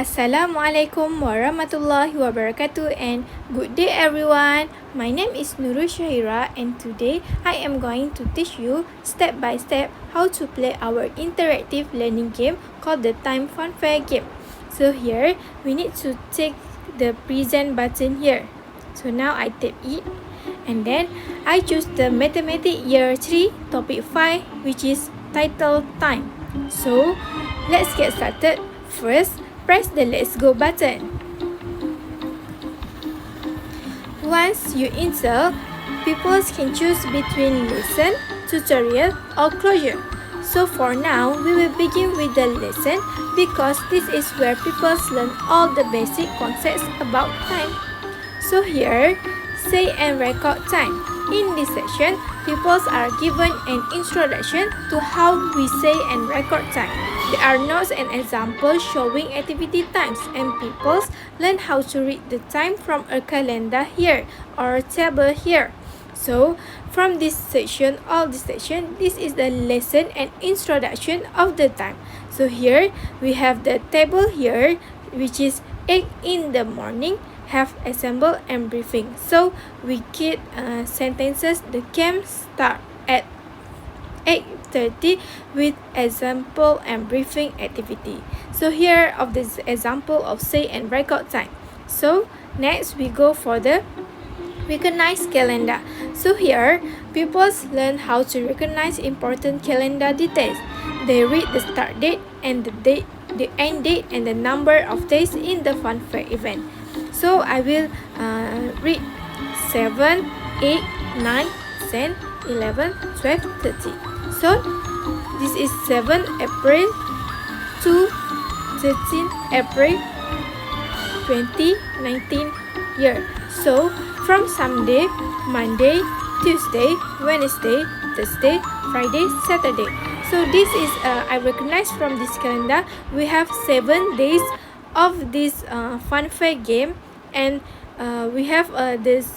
Assalamualaikum warahmatullahi wabarakatuh and good day everyone. My name is Nurul Shahira and today I am going to teach you step by step how to play our interactive learning game called the Time Fun Fair game. So here we need to take the present button here. So now I tap it and then I choose the Mathematics Year 3 topic 5 which is title Time. So let's get started. First, press the Let's Go button. Once you enter, pupils can choose between lesson, tutorial or closure. So for now, we will begin with the lesson because this is where pupils learn all the basic concepts about time. So here, say and record time. In this section, pupils are given an introduction to how we say and record time. There are notes and examples showing activity times and pupils learn how to read the time from a calendar here or a table here. So from this section, this is the lesson and introduction of the time. So here we have the table here which is 8 in the morning, have assemble and briefing. So we get sentences. The game start at 8:30 with example and briefing activity. So here of this example of say and record time. So next we go for the recognize calendar. So here pupils learn how to recognize important calendar details. They read the start date and the date, the end date and the number of days in the fun fair event. So I will read 7, 8, 9, 10, 11, 12, 13. So this is 7 April to 13 April 2019 year. So from Sunday, Monday, Tuesday, Wednesday, Thursday, Friday, Saturday. So this is I recognize from this calendar we have 7 days of this fun fair game, and we have this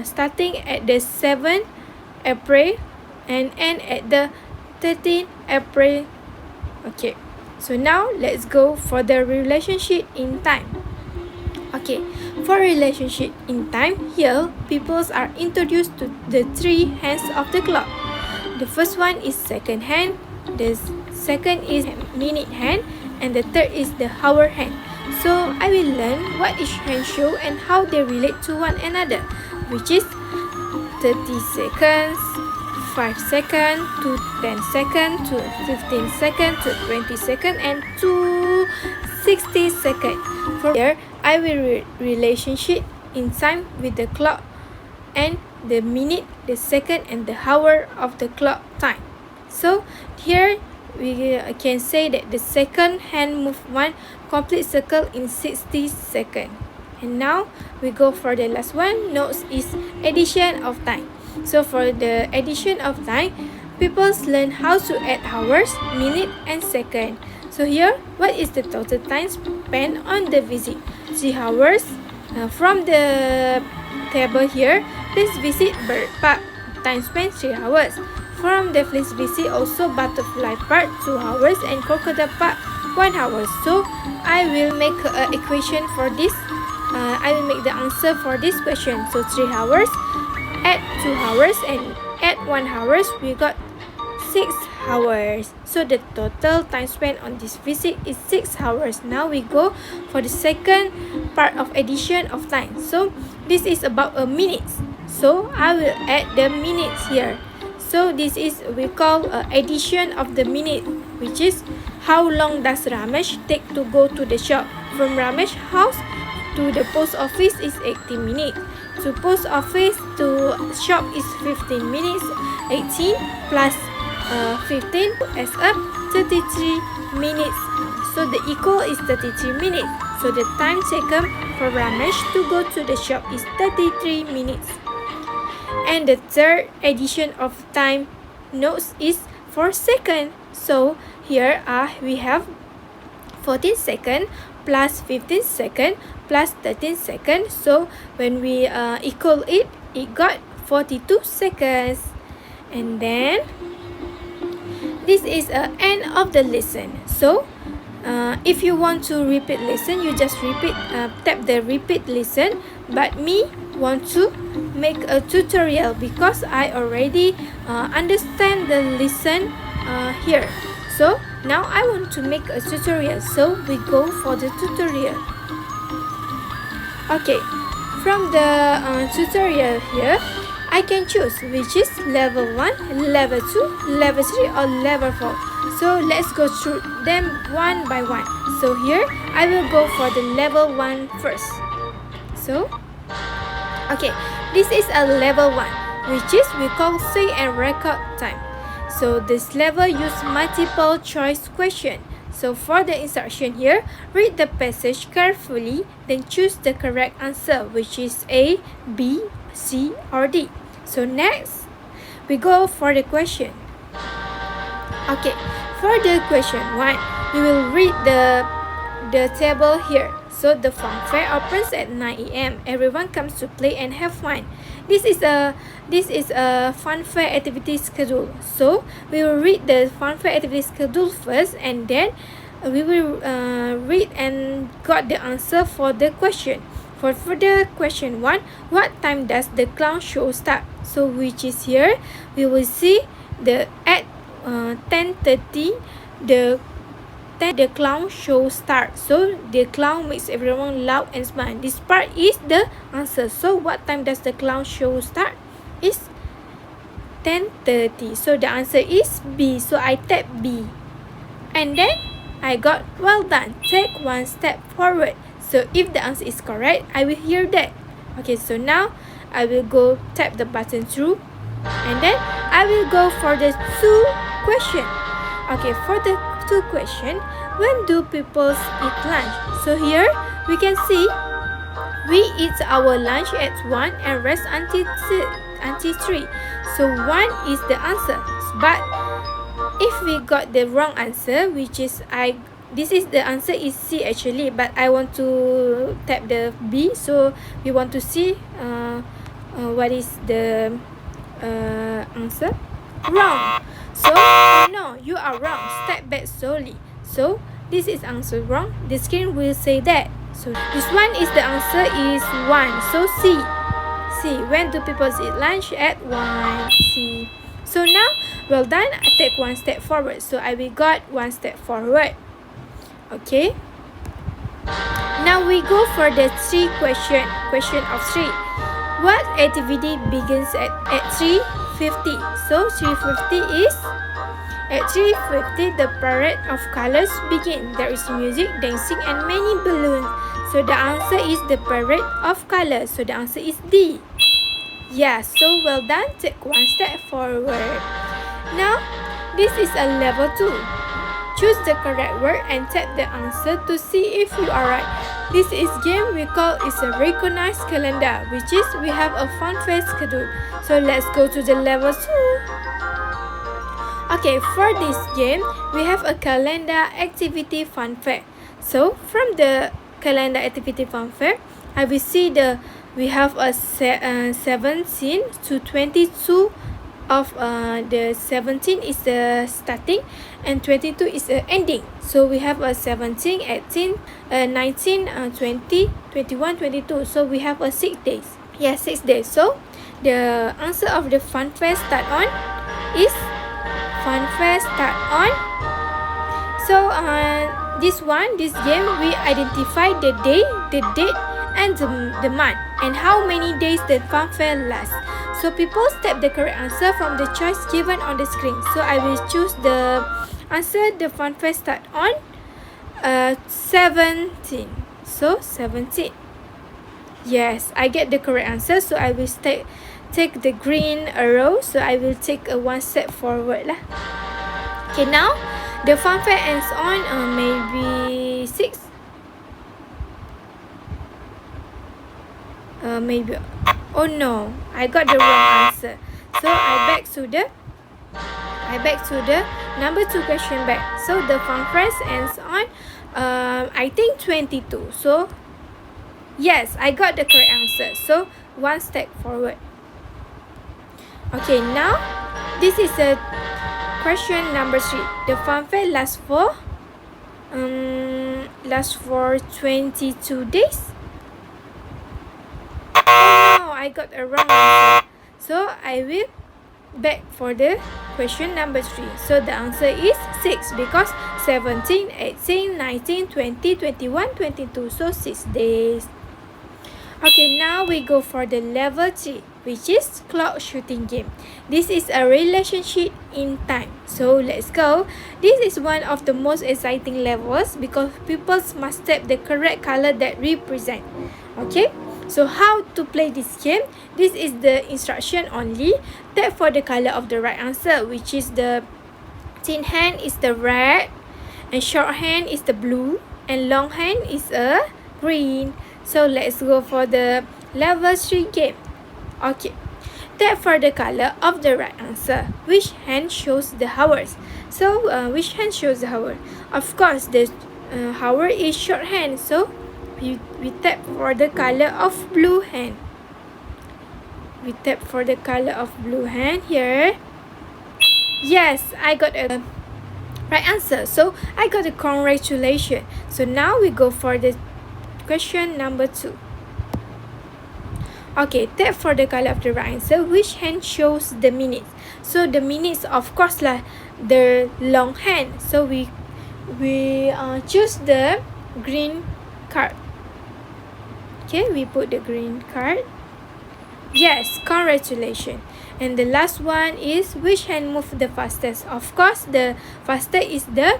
starting at the 7th April and end at the 13th April. Okay, so now let's go for the relationship in time. Okay, for relationship in time, here pupils are introduced to the 3 hands of the clock. The first one is second hand, the second is minute hand, and the third is the hour hand. So I will learn what each hand show and how they relate to one another, which is 30 seconds, 5 seconds, to 10 seconds, to 15 seconds, to 20 seconds, and to 60 seconds. From here, I will relationship in time with the clock and the minute, the second, and the hour of the clock time. So here we can say that the second hand movement complete circle in 60 seconds. And now we go for the last one. Notes is addition of time. So for the addition of time, pupils learn how to add hours, minute, and second. So here, what is the total time spent on the visit? 3 hours. From the table here, please visit bird park. Time spent 3 hours. From the please visit also butterfly park 2 hours and crocodile park 1 hour. So I will make an equation for this. I will make the answer for this question. So 3 hours, add 2 hours and add 1 hours, we got 6 hours. So the total time spent on this visit is 6 hours. Now we go for the second part of addition of time. So this is about a minute. So I will add the minutes here. So this is we call addition of the minute, which is how long does Ramesh take to go to the shop. From Ramesh house to the post office is 80 minutes. To post office to shop is 15 minutes. 18 plus 15 as up 33 minutes. So the equal is 33 minutes. So the time taken for Ramesh to go to the shop is 33 minutes. And the third addition of time notes is 4 seconds. So here we have 14 seconds plus 15 seconds plus 13 seconds. So when we equal it got 42 seconds. And then this is the end of the lesson. So If you want to repeat listen, you just tap the repeat listen. But me want to make a tutorial because I already understand the listen here. So now I want to make a tutorial, so we go for the tutorial. Okay, from the tutorial here, I can choose which is level 1, level 2, level 3 or level 4. So let's go through them one by one. So here, I will go for the level 1 first. So, okay, this is a level 1, which is we call say and record time. So this level use multiple choice question. So for the instruction here, read the passage carefully, then choose the correct answer, which is A, B, C or D. So next, we go for the question. Okay, for the question 1, we will read the table here. So the fun fair opens at 9 a.m. Everyone comes to play and have fun. This is a fun fair activity schedule. So we will read the fun fair activity schedule first, and then we will read and got the answer for the question. For the question 1, what time does the clown show start? So which is here, we will see at 10:30 the clown show starts. So the clown makes everyone loud and smile. This part is the answer. So what time does the clown show start? Is 10:30. So the answer is B. So I tap B. And then I got well done. Take one step forward. So if the answer is correct, I will hear that. Okay, so now I will go tap the button through. And then I will go for the 2 question. Okay, for the 2 question, when do people eat lunch? So here we can see we eat our lunch at 1 and rest until 3. So 1 is the answer. But if we got the wrong answer, which is this is the answer is C actually, but I want to tap the B. So we want to see what is the answer. Wrong. So no, you are wrong. Step back slowly. So this is answer wrong. The screen will say that. So this one is the answer is 1. So C. When do people eat lunch? At 1. C. So now, well done. I take 1 step forward. So I will got 1 step forward. Okay. Now we go for the 3 question. Question of 3. What activity begins at 3:50? So 3:50 is at 3:50 the parade of colors begin. There is music, dancing and many balloons. So the answer is the parade of colors. So the answer is D. Yeah, so well done. Take 1 step forward. Now this is a level 2. Choose the correct word and tap the answer to see if you are right. This is game we call is a recognized calendar, which is we have a fun fair schedule. So let's go to the level 2. Okay, for this game, we have a calendar activity fun fair. So from the calendar activity fun fair, I will see we have a 17 to 22 of the 17 is the starting and 22 is the ending. So we have a 17, 18, 19, 20, 21, 22. So we have a 6 days. Yeah, 6 days. So the answer of the fun fair start on is fun fair start on. So this game we identify the day, the date and the month and how many days the fun fair lasts. So people tap the correct answer from the choice given on the screen. So I will choose the answer the fun fair start on 17. So 17. Yes, I get the correct answer. So I will take the green arrow. So I will take a 1 step forward lah. Okay, now the fun fair ends on maybe 6. Maybe. Oh no, I got the wrong answer. So I back to the number 2 question back. So the fun fair ends on I think 22. So yes, I got the correct answer. So 1 step forward. Okay, now this is a question number 3. The fun fair lasts for lasts for 22 days. Oh no, I got a wrong answer. So I will back for the question number 3. So the answer is 6 because 17, 18, 19, 20, 21, 22. So 6 days. Okay, now we go for the level 3, which is clock shooting game. This is a relationship in time. So let's go. This is one of the most exciting levels because people must tap the correct color that represent. Okay, so how to play this game? This is the instruction only. Tap for the color of the right answer, which is the thin hand is the red, and short hand is the blue, and long hand is a green. So let's go for the level 3 game. Okay, tap for the color of the right answer. Which hand shows the hours? So which hand shows the hour? Of course, the hour is short hand. So we tap for the color of blue hand. We tap for the color of blue hand here. Yes, I got a right answer. So I got a congratulations. So now we go for the question number 2. Okay, tap for the color of the right answer. Which hand shows the minutes? So the minutes, of course, lah, the long hand. So we choose the green card. Okay, we put the green card. Yes, congratulations. And the last one is which hand move the fastest? Of course, the fastest is the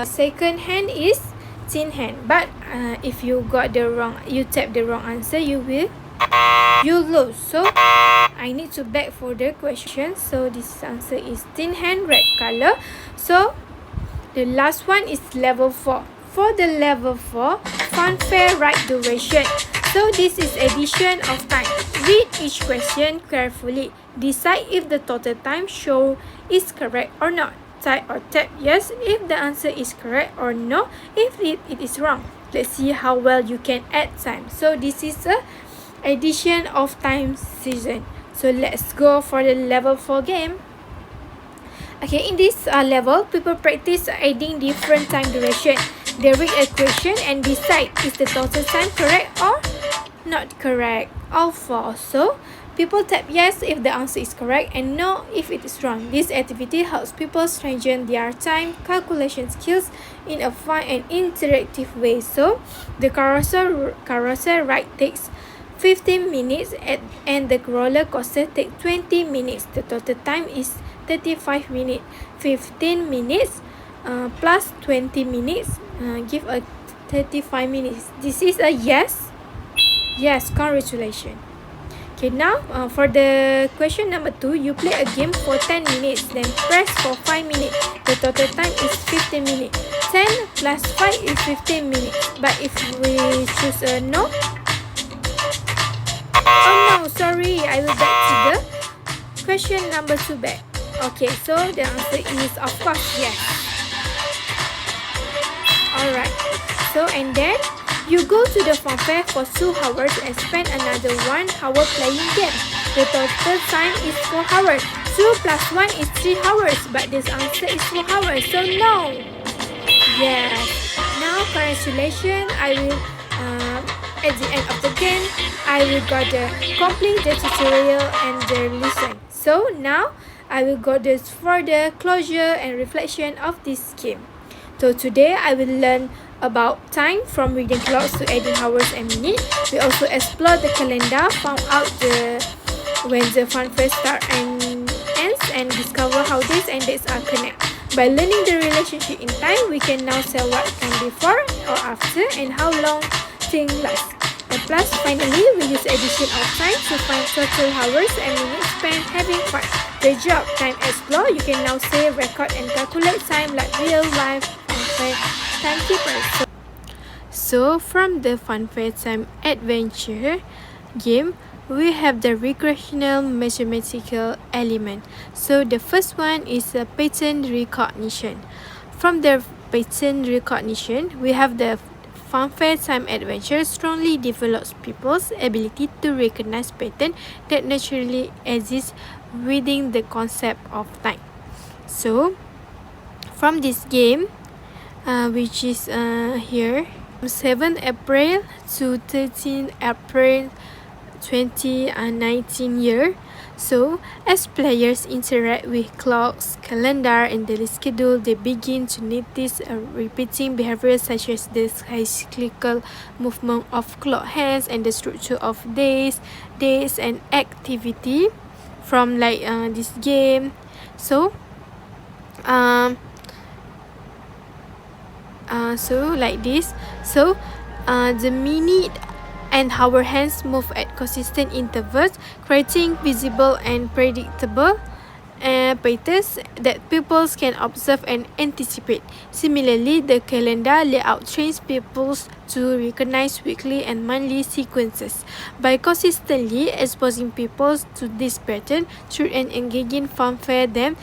second hand is thin hand. But if you got the wrong, you tap the wrong answer, you lose. So I need to back for the question. So this answer is thin hand, red color. So the last one is level 4. For the level 4, funfair right duration. So this is addition of time. Read each question carefully. Decide if the total time shown is correct or not. Type or tap yes if the answer is correct or no if it is wrong. Let's see how well you can add time. So this is a addition of time season. So let's go for the level 4 game. Okay, in this level, people practice adding different time duration. They read a question and decide is the total time correct or not correct or false. So people tap yes if the answer is correct and no if it is wrong. This activity helps people strengthen their time calculation skills in a fun and interactive way. So the carousel ride takes 15 minutes and the roller coaster takes 20 minutes. The total time is 35 minutes. 15 minutes plus 20 minutes give a 35 minutes. This is a yes. Yes, congratulations. Okay, now for the question number 2, you play a game for 10 minutes, then press for 5 minutes. The total time is 15 minutes. 10 plus 5 is 15 minutes. But if we choose a no, oh no, sorry, I will back to the question number 2 back. Okay, so the answer is of course yes. Alright, so and then you go to the funfair for 2 hours and spend another 1 hour playing game. The total time is 4 hours. 2 plus 1 is 3 hours, but this answer is 4 hours, so no. Yes. Now, congratulations. I will, at the end of the game, I will go to complete the tutorial and the lesson. So now, I will go this for the closure and reflection of this game. So today, I will learn about time from reading clocks to adding hours and minutes. We also explore the calendar, found out when the funfair starts and ends, and discover how days and dates are connected. By learning the relationship in time, we can now tell what come before or after and how long things last. And plus, finally, we use addition of time to find total hours and minutes spent having fun. Great job, Time Explore. You can now save, record, and calculate time like real life funfair timekeepers. So from the funfair time adventure game, we have the recreational mathematical element. So the first one is a pattern recognition. From the pattern recognition, we have the funfair time adventure strongly develops people's ability to recognize patterns that naturally exist within the concept of time. So from this game, which is here. 7 April to 13 April 2019 year. So, as players interact with clocks, calendar, and daily schedule, they begin to notice repeating behaviors such as the cyclical movement of clock hands and the structure of days, and activity from this game. So, like this. So, the minute and our hands move at consistent intervals, creating visible and predictable patterns that pupils can observe and anticipate. Similarly, the calendar layout trains pupils to recognize weekly and monthly sequences. By consistently exposing pupils to this pattern through an engaging fanfare, the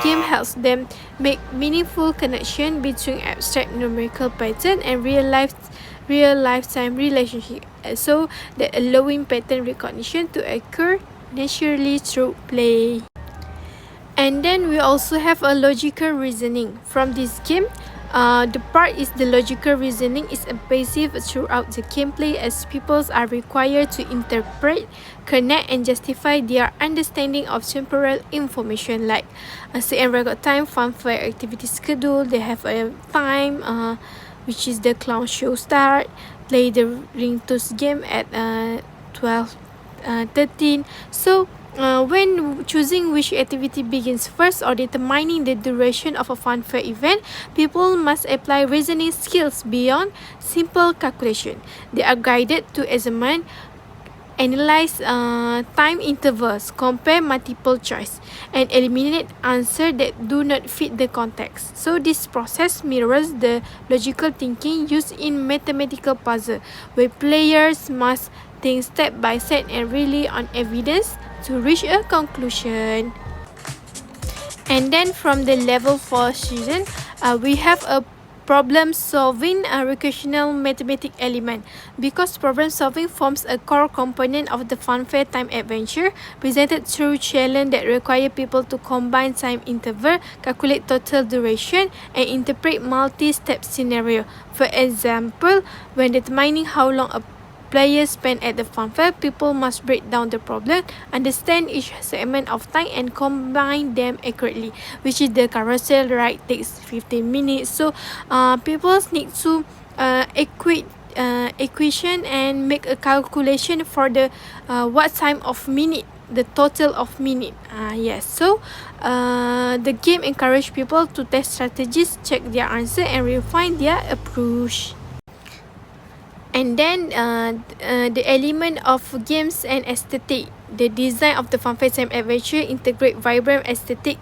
game helps them make meaningful connection between abstract numerical pattern and real lifetime relationship, so that allowing pattern recognition to occur naturally through play. And then we also have a logical reasoning from this game. The part is the logical reasoning is passive throughout the gameplay, as pupils are required to interpret, connect, and justify their understanding of temporal information like set and record time, fanfare activity schedule. They have a time, which is the clown show start, play the ring toss game at 12:13. So when choosing which activity begins first or determining the duration of a fanfare event, people must apply reasoning skills beyond simple calculation. They are guided to examine, analyze time intervals, compare multiple choice, and eliminate answers that do not fit the context. So this process mirrors the logical thinking used in mathematical puzzle, where players must think step by step and rely on evidence to reach a conclusion. And then from the level 4 student, we have a problem solving a recreational mathematics element, because problem solving forms a core component of the fanfare time adventure, presented through challenge that require people to combine time interval, calculate total duration, and interpret multi-step scenario. For example, when determining how long a players spend at the fanfare, people must break down the problem, understand each segment of time, and combine them accurately, which is the carousel ride takes 15 minutes. So people need to equation and make a calculation for the what time of minute, the total of minute. Yes, so the game encourage people to test strategies, check their answer, and refine their approach. And then the element of games and aesthetic. The design of the fanfare time adventure integrate vibrant aesthetic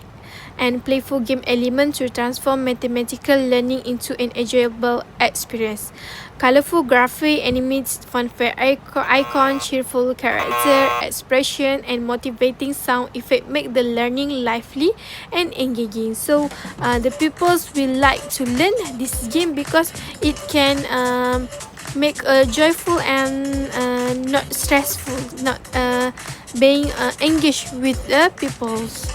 and playful game elements to transform mathematical learning into an enjoyable experience. Colorful graphic, animated fanfare icon, cheerful character expression, and motivating sound effect make the learning lively and engaging. So the pupils will like to learn this game because it can make a joyful and not stressful, not being engaged with the pupils.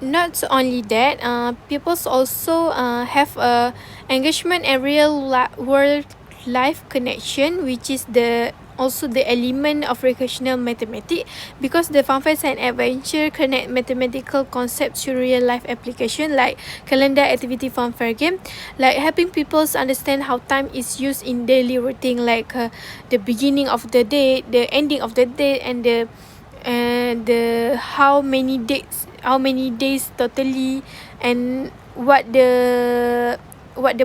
Not only that, pupils also have a engagement and world life connection, which is also the element of recreational mathematics, because the fanfare and adventure connect mathematical concepts to real life application like calendar activity fanfare game, like helping people understand how time is used in daily routine, like the beginning of the day, the ending of the day, and the how many days totally, and what the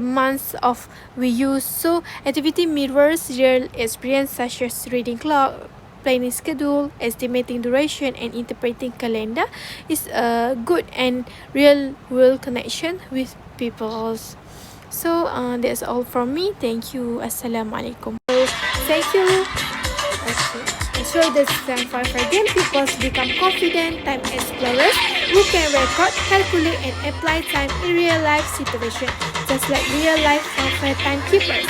months of we use. So activity mirrors real experience such as reading clock, planning schedule, estimating duration, and interpreting calendar is a good and real world connection with people. So that's all from me. Thank you. Assalamualaikum. So thank you. Enjoy the fanfare game. People become confident time explorers who can record, calculate, and apply time in real life situations, just like real life fanfare timekeepers.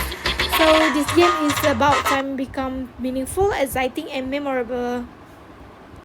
So this game is about time become meaningful, exciting, and memorable.